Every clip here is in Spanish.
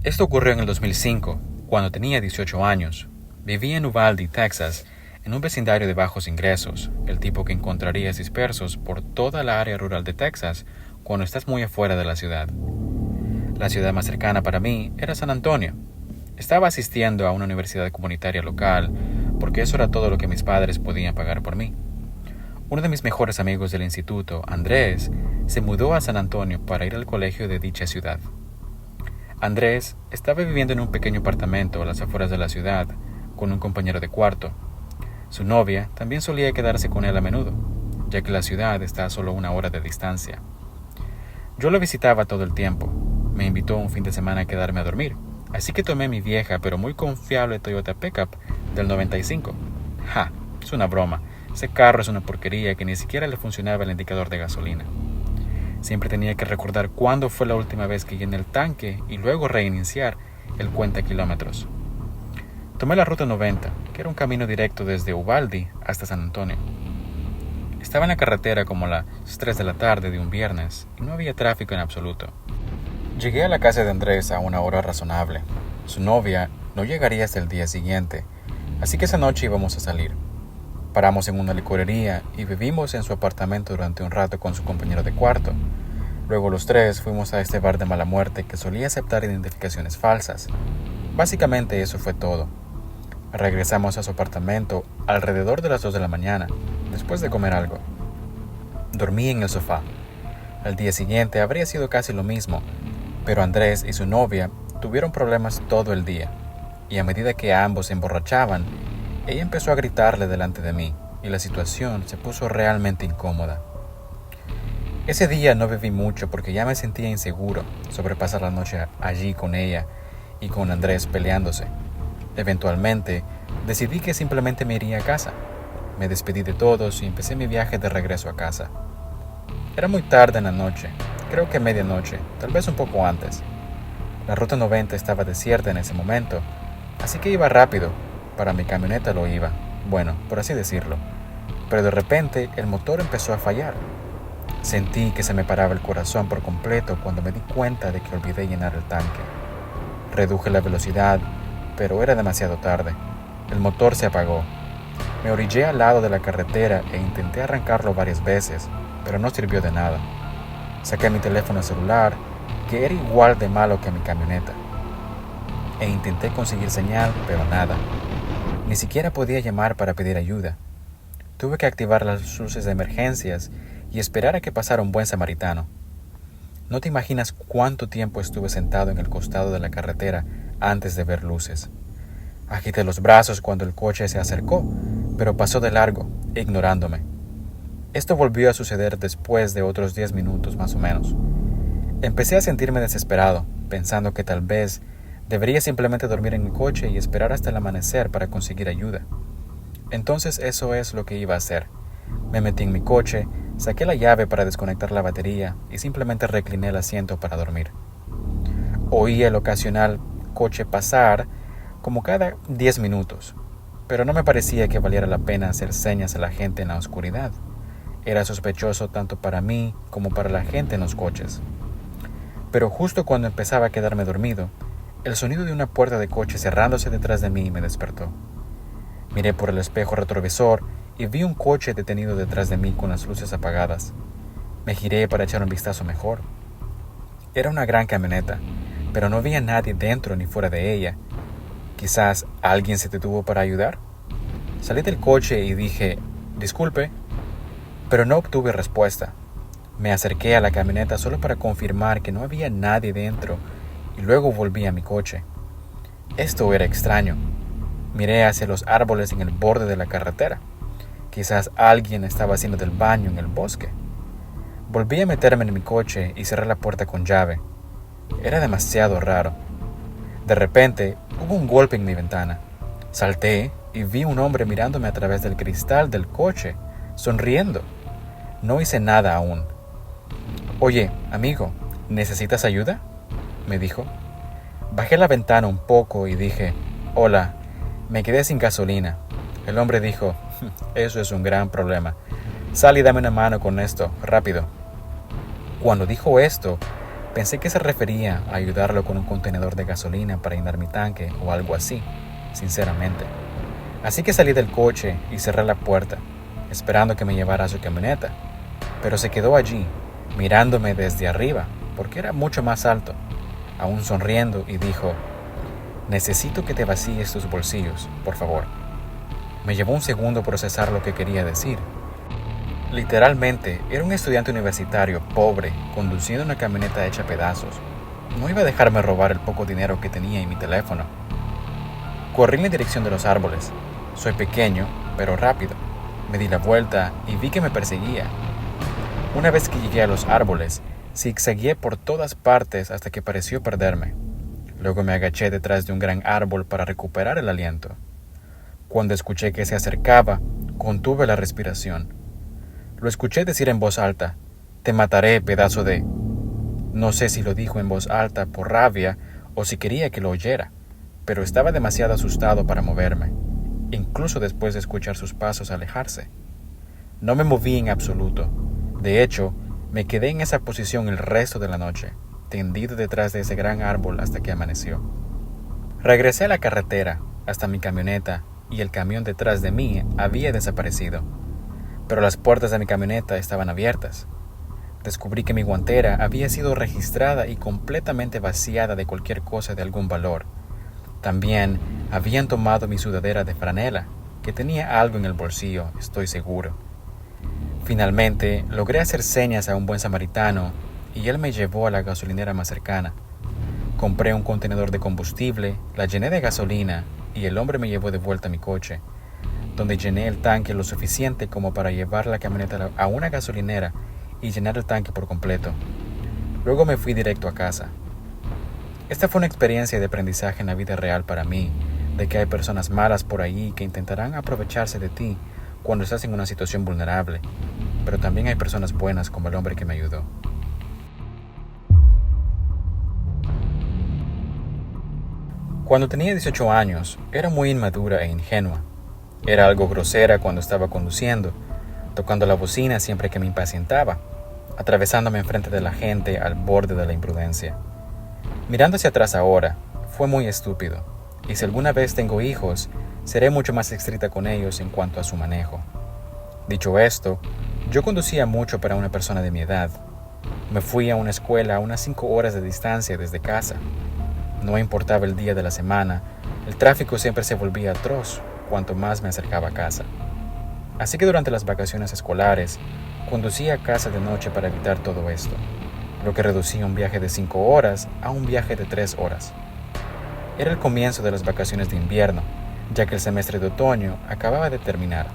Esto ocurrió en el 2005, cuando tenía 18 años. Vivía en Uvalde, Texas, en un vecindario de bajos ingresos, el tipo que encontrarías dispersos por toda la área rural de Texas cuando estás muy afuera de la ciudad. La ciudad más cercana para mí era San Antonio. Estaba asistiendo a una universidad comunitaria local, porque eso era todo lo que mis padres podían pagar por mí. Uno de mis mejores amigos del instituto, Andrés, se mudó a San Antonio para ir al colegio de dicha ciudad. Andrés estaba viviendo en un pequeño apartamento a las afueras de la ciudad, con un compañero de cuarto. Su novia también solía quedarse con él a menudo, ya que la ciudad está a solo 1 hora de distancia. Yo lo visitaba todo el tiempo. Me invitó un fin de semana a quedarme a dormir, así que tomé mi vieja pero muy confiable Toyota Pickup del 95. Es una broma. Ese carro es una porquería que ni siquiera le funcionaba el indicador de gasolina. Siempre tenía que recordar cuándo fue la última vez que llené el tanque y luego reiniciar el cuenta kilómetros. Tomé la ruta 90, que era un camino directo desde Uvalde hasta San Antonio. Estaba en la carretera como a las 3 de la tarde de un viernes y no había tráfico en absoluto. Llegué a la casa de Andrés a una hora razonable. Su novia no llegaría hasta el día siguiente, así que esa noche íbamos a salir. Paramos en una licorería y bebimos en su apartamento durante un rato con su compañero de cuarto. Luego los tres fuimos a este bar de mala muerte que solía aceptar identificaciones falsas. Básicamente eso fue todo. Regresamos a su apartamento alrededor de las 2 de la mañana, después de comer algo. Dormí en el sofá. Al día siguiente habría sido casi lo mismo, pero Andrés y su novia tuvieron problemas todo el día, y a medida que ambos se emborrachaban, ella empezó a gritarle delante de mí, y la situación se puso realmente incómoda. Ese día no bebí mucho porque ya me sentía inseguro sobre pasar la noche allí con ella y con Andrés peleándose. Eventualmente, decidí que simplemente me iría a casa. Me despedí de todos y empecé mi viaje de regreso a casa. Era muy tarde en la noche, creo que medianoche, tal vez un poco antes. La ruta 90 estaba desierta en ese momento, así que iba rápido. Para mi camioneta lo iba, bueno, por así decirlo. Pero de repente el motor empezó a fallar. Sentí que se me paraba el corazón por completo cuando me di cuenta de que olvidé llenar el tanque. Reduje la velocidad, pero era demasiado tarde. El motor se apagó. Me orillé al lado de la carretera e intenté arrancarlo varias veces, pero no sirvió de nada. Saqué mi teléfono celular, que era igual de malo que mi camioneta, e intenté conseguir señal, pero nada. Ni siquiera podía llamar para pedir ayuda. Tuve que activar las luces de emergencias y esperar a que pasara un buen samaritano. No te imaginas cuánto tiempo estuve sentado en el costado de la carretera antes de ver luces. Agité los brazos cuando el coche se acercó, pero pasó de largo, ignorándome. Esto volvió a suceder después de otros 10 minutos más o menos. Empecé a sentirme desesperado, pensando que tal vez debería simplemente dormir en mi coche y esperar hasta el amanecer para conseguir ayuda. Entonces eso es lo que iba a hacer. Me metí en mi coche, saqué la llave para desconectar la batería y simplemente recliné el asiento para dormir. Oí el ocasional coche pasar como cada 10 minutos, pero no me parecía que valiera la pena hacer señas a la gente en la oscuridad. Era sospechoso tanto para mí como para la gente en los coches. Pero justo cuando empezaba a quedarme dormido, el sonido de una puerta de coche cerrándose detrás de mí me despertó. Miré por el espejo retrovisor y vi un coche detenido detrás de mí con las luces apagadas. Me giré para echar un vistazo mejor. Era una gran camioneta, pero no había nadie dentro ni fuera de ella. ¿Quizás alguien se detuvo para ayudar? Salí del coche y dije, disculpe, pero no obtuve respuesta. Me acerqué a la camioneta solo para confirmar que no había nadie dentro y luego volví a mi coche. Esto era extraño. Miré hacia los árboles en el borde de la carretera. Quizás alguien estaba haciendo del baño en el bosque. Volví a meterme en mi coche y cerré la puerta con llave. Era demasiado raro. De repente, hubo un golpe en mi ventana. Salté y vi un hombre mirándome a través del cristal del coche, sonriendo. No hice nada aún. Oye, amigo, ¿necesitas ayuda?, me dijo. Bajé la ventana un poco y dije, hola, me quedé sin gasolina. El hombre dijo, eso es un gran problema. Sal y dame una mano con esto, rápido. Cuando dijo esto, Pensé que se refería a ayudarlo con un contenedor de gasolina para llenar mi tanque o algo así, sinceramente. Así que salí del coche y cerré la puerta, esperando que me llevara a su camioneta. Pero se quedó allí, mirándome desde arriba, porque era mucho más alto, aún sonriendo, y dijo: «Necesito que te vacíes tus bolsillos, por favor». Me llevó un segundo procesar lo que quería decir. Literalmente, era un estudiante universitario pobre, conduciendo una camioneta hecha pedazos. No iba a dejarme robar el poco dinero que tenía en mi teléfono. Corrí en la dirección de los árboles. Soy pequeño, pero rápido. Me di la vuelta y vi que me perseguía. Una vez que llegué a los árboles, zigzagueé por todas partes hasta que pareció perderme. Luego me agaché detrás de un gran árbol para recuperar el aliento. Cuando escuché que se acercaba, contuve la respiración. Lo escuché decir en voz alta: «Te mataré, pedazo de...». No sé si lo dijo en voz alta por rabia o si quería que lo oyera, pero estaba demasiado asustado para moverme, incluso después de escuchar sus pasos alejarse. No me moví en absoluto. De hecho, me quedé en esa posición el resto de la noche, tendido detrás de ese gran árbol hasta que amaneció. Regresé a la carretera, hasta mi camioneta, y el camión detrás de mí había desaparecido. Pero las puertas de mi camioneta estaban abiertas. Descubrí que mi guantera había sido registrada y completamente vaciada de cualquier cosa de algún valor. También habían tomado mi sudadera de franela, que tenía algo en el bolsillo, estoy seguro. Finalmente, logré hacer señas a un buen samaritano y él me llevó a la gasolinera más cercana. Compré un contenedor de combustible, la llené de gasolina y el hombre me llevó de vuelta a mi coche, donde llené el tanque lo suficiente como para llevar la camioneta a una gasolinera y llenar el tanque por completo. Luego me fui directo a casa. Esta fue una experiencia de aprendizaje en la vida real para mí, de que hay personas malas por ahí que intentarán aprovecharse de ti cuando estás en una situación vulnerable, pero también hay personas buenas como el hombre que me ayudó. Cuando tenía 18 años, era muy inmadura e ingenua. Era algo grosera cuando estaba conduciendo, tocando la bocina siempre que me impacientaba, atravesándome enfrente de la gente al borde de la imprudencia. Mirando hacia atrás ahora, fue muy estúpido, y si alguna vez tengo hijos, seré mucho más estricta con ellos en cuanto a su manejo. Dicho esto, yo conducía mucho para una persona de mi edad. Me fui a una escuela a unas 5 horas de distancia desde casa. No importaba el día de la semana, el tráfico siempre se volvía atroz cuanto más me acercaba a casa. Así que durante las vacaciones escolares, conducía a casa de noche para evitar todo esto, lo que reducía un viaje de 5 horas a un viaje de 3 horas. Era el comienzo de las vacaciones de invierno, ya que el semestre de otoño acababa de terminar.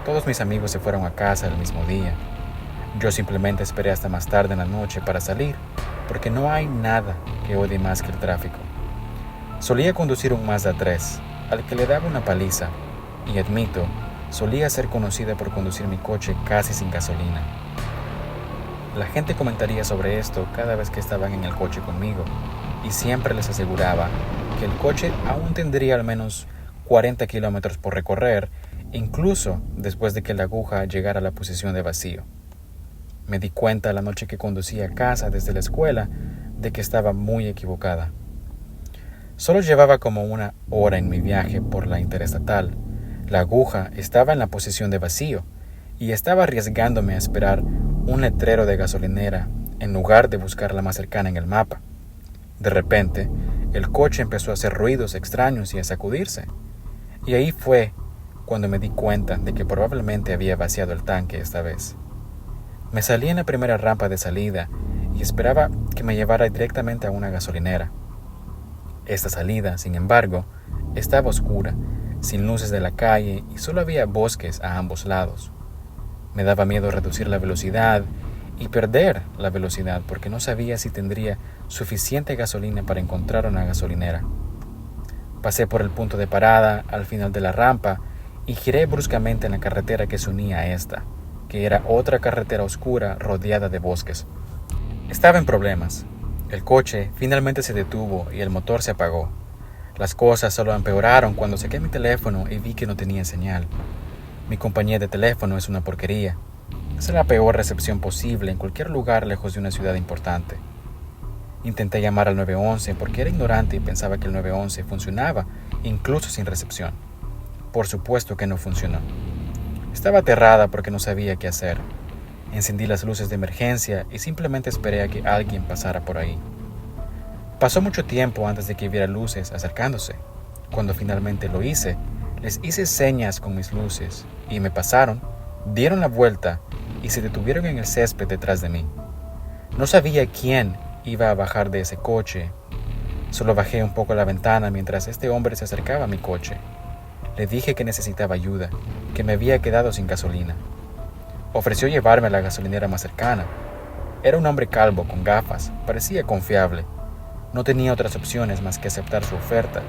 Todos mis amigos se fueron a casa el mismo día. Yo simplemente esperé hasta más tarde en la noche para salir, porque no hay nada que odie más que el tráfico. Solía conducir un Mazda 3, al que le daba una paliza, y admito, solía ser conocida por conducir mi coche casi sin gasolina. La gente comentaría sobre esto cada vez que estaban en el coche conmigo, y siempre les aseguraba que el coche aún tendría al menos 40 kilómetros por recorrer, incluso después de que la aguja llegara a la posición de vacío. Me di cuenta la noche que conducía a casa desde la escuela de que estaba muy equivocada. Solo llevaba como 1 hora en mi viaje por la interestatal. La aguja estaba en la posición de vacío y estaba arriesgándome a esperar un letrero de gasolinera en lugar de buscar la más cercana en el mapa. De repente, el coche empezó a hacer ruidos extraños y a sacudirse. Y ahí fue cuando me di cuenta de que probablemente había vaciado el tanque esta vez. Me salí en la primera rampa de salida y esperaba que me llevara directamente a una gasolinera. Esta salida, sin embargo, estaba oscura, sin luces de la calle y solo había bosques a ambos lados. Me daba miedo reducir la velocidad y perder la velocidad porque no sabía si tendría suficiente gasolina para encontrar una gasolinera. Pasé por el punto de parada al final de la rampa y giré bruscamente en la carretera que se unía a esta, que era otra carretera oscura rodeada de bosques. Estaba en problemas. El coche finalmente se detuvo y el motor se apagó. Las cosas solo empeoraron cuando saqué mi teléfono y vi que no tenía señal. Mi compañía de teléfono es una porquería. Es la peor recepción posible en cualquier lugar lejos de una ciudad importante. Intenté llamar al 911 porque era ignorante y pensaba que el 911 funcionaba, incluso sin recepción. Por supuesto que no funcionó. Estaba aterrada porque no sabía qué hacer. Encendí las luces de emergencia y simplemente esperé a que alguien pasara por ahí. Pasó mucho tiempo antes de que viera luces acercándose. Cuando finalmente lo hice, les hice señas con mis luces y me pasaron, dieron la vuelta y se detuvieron en el césped detrás de mí. No sabía quién iba a bajar de ese coche. Solo bajé un poco la ventana mientras este hombre se acercaba a mi coche. Le dije que necesitaba ayuda, que me había quedado sin gasolina. Ofreció llevarme a la gasolinera más cercana. Era un hombre calvo con gafas, parecía confiable. No tenía otras opciones más que aceptar su oferta.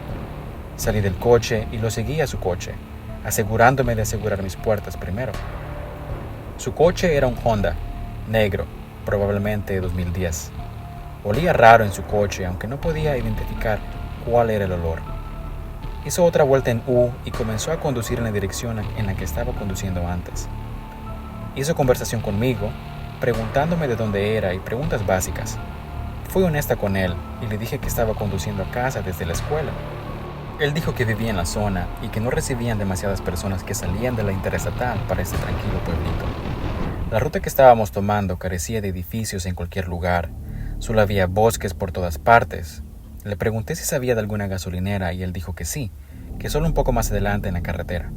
Salí del coche y lo seguí a su coche, asegurándome de asegurar mis puertas primero. Su coche era un Honda, negro, probablemente 2010. Olía raro en su coche, aunque no podía identificar cuál era el olor. Hizo otra vuelta en U y comenzó a conducir en la dirección en la que estaba conduciendo antes. Hizo conversación conmigo, preguntándome de dónde era y preguntas básicas. Fui honesta con él y le dije que estaba conduciendo a casa desde la escuela. Él dijo que vivía en la zona y que no recibían demasiadas personas que salían de la interestatal para ese tranquilo pueblito. La ruta que estábamos tomando carecía de edificios en cualquier lugar. Solo había bosques por todas partes. Le pregunté si sabía de alguna gasolinera y él dijo que sí, que solo un poco más adelante en la carretera.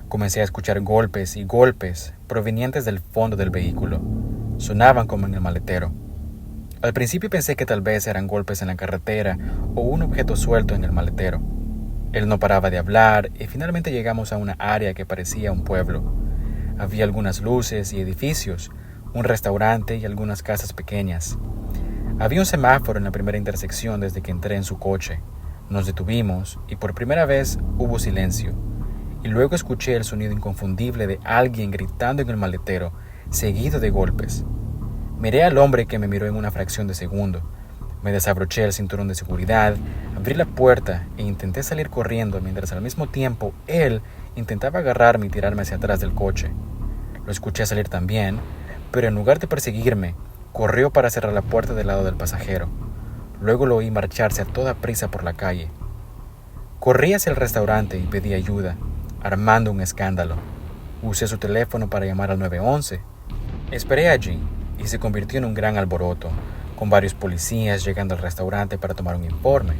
Comencé a escuchar golpes y golpes provenientes del fondo del vehículo. Sonaban como en el maletero. Al principio pensé que tal vez eran golpes en la carretera o un objeto suelto en el maletero. Él no paraba de hablar y finalmente llegamos a una área que parecía un pueblo. Había algunas luces y edificios, un restaurante y algunas casas pequeñas. Había un semáforo en la primera intersección desde que entré en su coche. Nos detuvimos y por primera vez hubo silencio. Y luego escuché el sonido inconfundible de alguien gritando en el maletero, seguido de golpes. Miré al hombre que me miró en una fracción de segundo. Me desabroché el cinturón de seguridad, abrí la puerta e intenté salir corriendo mientras al mismo tiempo él intentaba agarrarme y tirarme hacia atrás del coche. Lo escuché salir también, pero en lugar de perseguirme, corrió para cerrar la puerta del lado del pasajero. Luego lo oí marcharse a toda prisa por la calle. Corrí hacia el restaurante y pedí ayuda, armando un escándalo. Usé su teléfono para llamar al 911. Esperé allí y se convirtió en un gran alboroto, con varios policías llegando al restaurante para tomar un informe.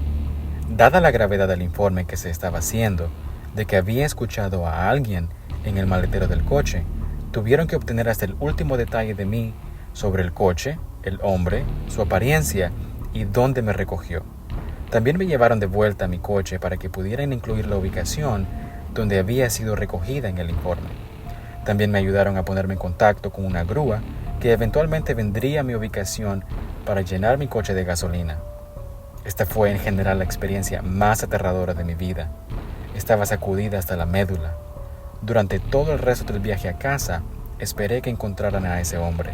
Dada la gravedad del informe que se estaba haciendo, de que había escuchado a alguien en el maletero del coche, tuvieron que obtener hasta el último detalle de mí sobre el coche, el hombre, su apariencia y dónde me recogió. También me llevaron de vuelta a mi coche para que pudieran incluir la ubicación donde había sido recogida en el informe. También me ayudaron a ponerme en contacto con una grúa que eventualmente vendría a mi ubicación para llenar mi coche de gasolina. Esta fue en general la experiencia más aterradora de mi vida. Estaba sacudida hasta la médula. Durante todo el resto del viaje a casa, esperé que encontraran a ese hombre.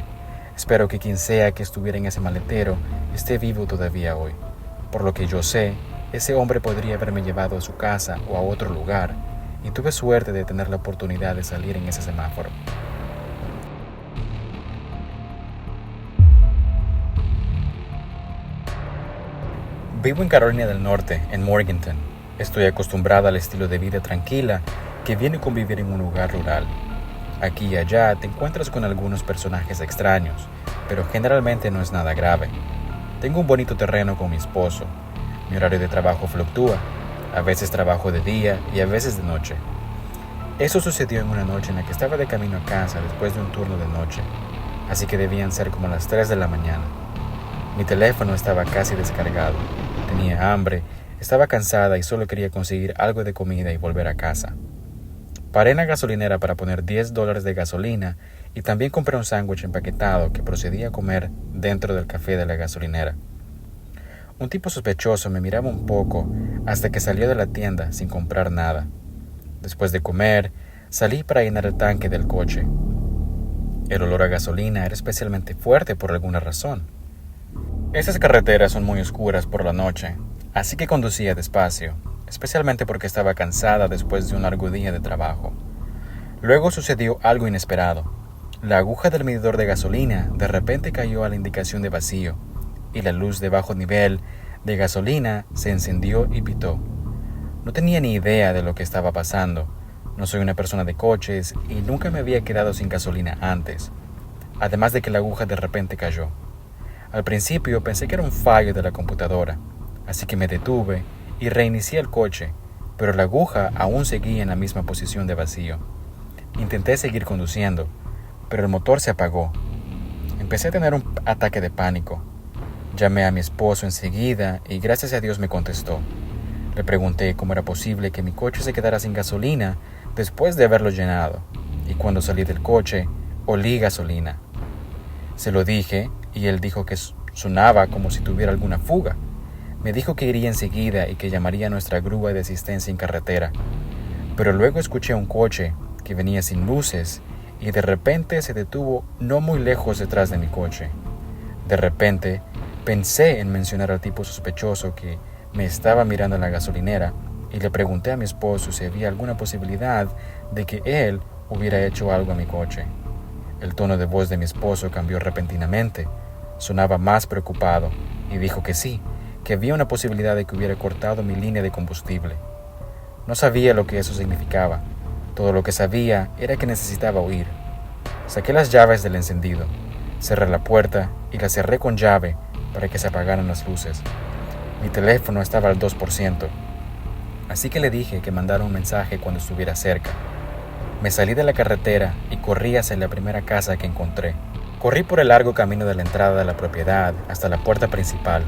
Espero que quien sea que estuviera en ese maletero esté vivo todavía hoy. Por lo que yo sé, ese hombre podría haberme llevado a su casa o a otro lugar, y tuve suerte de tener la oportunidad de salir en ese semáforo. Vivo en Carolina del Norte, en Morganton. Estoy acostumbrada al estilo de vida tranquila que viene con vivir en un lugar rural. Aquí y allá te encuentras con algunos personajes extraños, pero generalmente no es nada grave. Tengo un bonito terreno con mi esposo. Mi horario de trabajo fluctúa. A veces trabajo de día y a veces de noche. Eso sucedió en una noche en la que estaba de camino a casa después de un turno de noche, así que debían ser como las 3 de la mañana. Mi teléfono estaba casi descargado. Tenía hambre, estaba cansada y solo quería conseguir algo de comida y volver a casa. Paré en la gasolinera para poner $10 de gasolina y también compré un sándwich empaquetado que procedí a comer dentro del café de la gasolinera. Un tipo sospechoso me miraba un poco hasta que salió de la tienda sin comprar nada. Después de comer, salí para llenar el tanque del coche. El olor a gasolina era especialmente fuerte por alguna razón. Esas carreteras son muy oscuras por la noche, así que conducía despacio, especialmente porque estaba cansada después de un largo día de trabajo. Luego sucedió algo inesperado. La aguja del medidor de gasolina de repente cayó a la indicación de vacío, y la luz de bajo nivel de gasolina se encendió y pitó. No tenía ni idea de lo que estaba pasando. No soy una persona de coches y nunca me había quedado sin gasolina antes. Además de que la aguja de repente cayó. Al principio pensé que era un fallo de la computadora, así que me detuve y reinicié el coche, pero la aguja aún seguía en la misma posición de vacío. Intenté seguir conduciendo, pero el motor se apagó. Empecé a tener un ataque de pánico. Llamé a mi esposo enseguida y gracias a Dios me contestó. Le pregunté cómo era posible que mi coche se quedara sin gasolina después de haberlo llenado, y cuando salí del coche, olí gasolina. Se lo dije y él dijo que sonaba como si tuviera alguna fuga. Me dijo que iría enseguida y que llamaría a nuestra grúa de asistencia en carretera. Pero luego escuché un coche que venía sin luces y de repente se detuvo no muy lejos detrás de mi coche. De repente pensé en mencionar al tipo sospechoso que me estaba mirando en la gasolinera y le pregunté a mi esposo si había alguna posibilidad de que él hubiera hecho algo a mi coche. El tono de voz de mi esposo cambió repentinamente. Sonaba más preocupado y dijo que sí, que había una posibilidad de que hubiera cortado mi línea de combustible. No sabía lo que eso significaba. Todo lo que sabía era que necesitaba huir. Saqué las llaves del encendido, cerré la puerta y la cerré con llave para que se apagaran las luces. Mi teléfono estaba al 2%, así que le dije que mandara un mensaje cuando estuviera cerca. Me salí de la carretera y corrí hacia la primera casa que encontré. Corrí por el largo camino de la entrada de la propiedad hasta la puerta principal.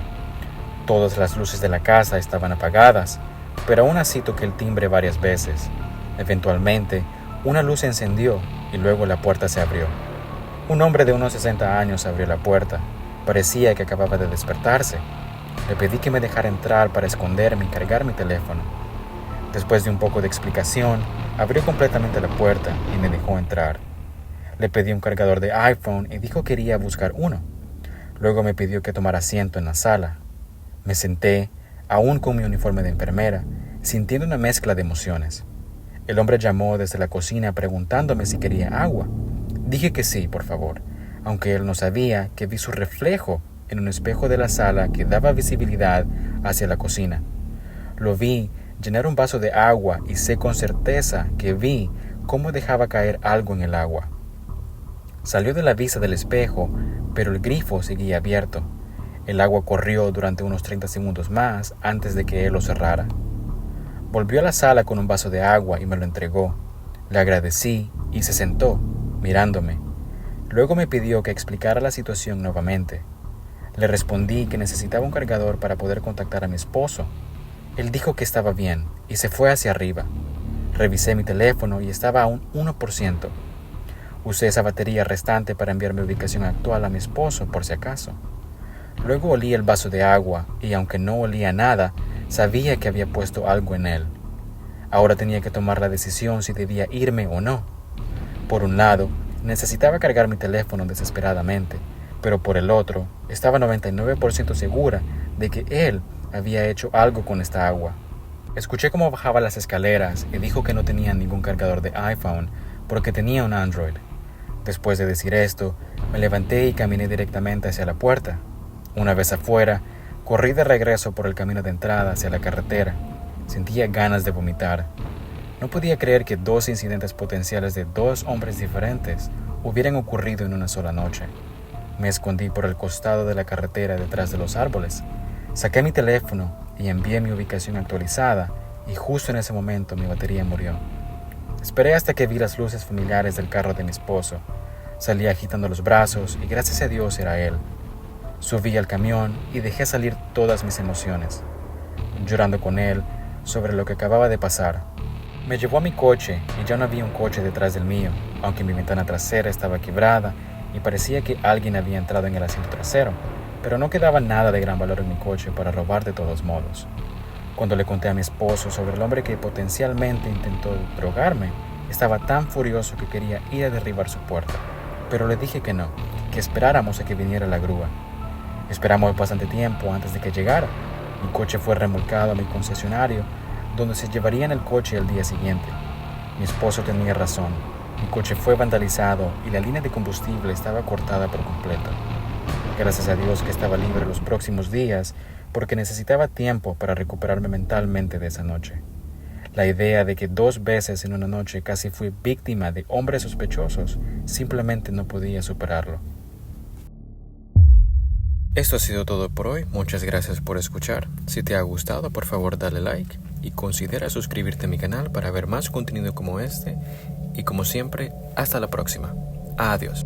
Todas las luces de la casa estaban apagadas, pero aún así toqué el timbre varias veces. Eventualmente, una luz se encendió y luego la puerta se abrió. Un hombre de unos 60 años abrió la puerta. Parecía que acababa de despertarse. Le pedí que me dejara entrar para esconderme y cargar mi teléfono. Después de un poco de explicación, abrió completamente la puerta y me dejó entrar. Le pedí un cargador de iPhone y dijo que quería buscar uno. Luego me pidió que tomara asiento en la sala. Me senté, aún con mi uniforme de enfermera, sintiendo una mezcla de emociones. El hombre llamó desde la cocina preguntándome si quería agua. Dije que sí, por favor, aunque él no sabía que vi su reflejo en un espejo de la sala que daba visibilidad hacia la cocina. Lo vi llenar un vaso de agua y sé con certeza que vi cómo dejaba caer algo en el agua. Salió de la vista del espejo, pero el grifo seguía abierto. El agua corrió durante unos 30 segundos más antes de que él lo cerrara. Volvió a la sala con un vaso de agua y me lo entregó. Le agradecí y se sentó, mirándome. Luego me pidió que explicara la situación nuevamente. Le respondí que necesitaba un cargador para poder contactar a mi esposo. Él dijo que estaba bien y se fue hacia arriba. Revisé mi teléfono y estaba a un 1%. Usé esa batería restante para enviar mi ubicación actual a mi esposo por si acaso. Luego olí el vaso de agua y aunque no olía nada, sabía que había puesto algo en él. Ahora tenía que tomar la decisión si debía irme o no. Por un lado, necesitaba cargar mi teléfono desesperadamente, pero por el otro, estaba 99% segura de que él había hecho algo con esta agua. Escuché cómo bajaba las escaleras y dijo que no tenía ningún cargador de iPhone porque tenía un Android. Después de decir esto, me levanté y caminé directamente hacia la puerta. Una vez afuera, corrí de regreso por el camino de entrada hacia la carretera. Sentía ganas de vomitar. No podía creer que 2 incidentes potenciales de 2 hombres diferentes hubieran ocurrido en una sola noche. Me escondí por el costado de la carretera detrás de los árboles. Saqué mi teléfono y envié mi ubicación actualizada y justo en ese momento mi batería murió. Esperé hasta que vi las luces familiares del carro de mi esposo. Salí agitando los brazos y gracias a Dios era él. Subí al camión y dejé salir todas mis emociones, llorando con él sobre lo que acababa de pasar. Me llevó a mi coche y ya no había un coche detrás del mío, aunque mi ventana trasera estaba quebrada y parecía que alguien había entrado en el asiento trasero, pero no quedaba nada de gran valor en mi coche para robar de todos modos. Cuando le conté a mi esposo sobre el hombre que potencialmente intentó drogarme, estaba tan furioso que quería ir a derribar su puerta, pero le dije que no, que esperáramos a que viniera la grúa. Esperamos bastante tiempo antes de que llegara. Mi coche fue remolcado a mi concesionario, donde se llevarían el coche el día siguiente. Mi esposo tenía razón. Mi coche fue vandalizado y la línea de combustible estaba cortada por completo. Gracias a Dios que estaba libre los próximos días porque necesitaba tiempo para recuperarme mentalmente de esa noche. La idea de que 2 veces en una noche casi fui víctima de hombres sospechosos simplemente no podía superarlo. Esto ha sido todo por hoy. Muchas gracias por escuchar. Si te ha gustado, por favor dale like y considera suscribirte a mi canal para ver más contenido como este. Y como siempre, hasta la próxima. Adiós.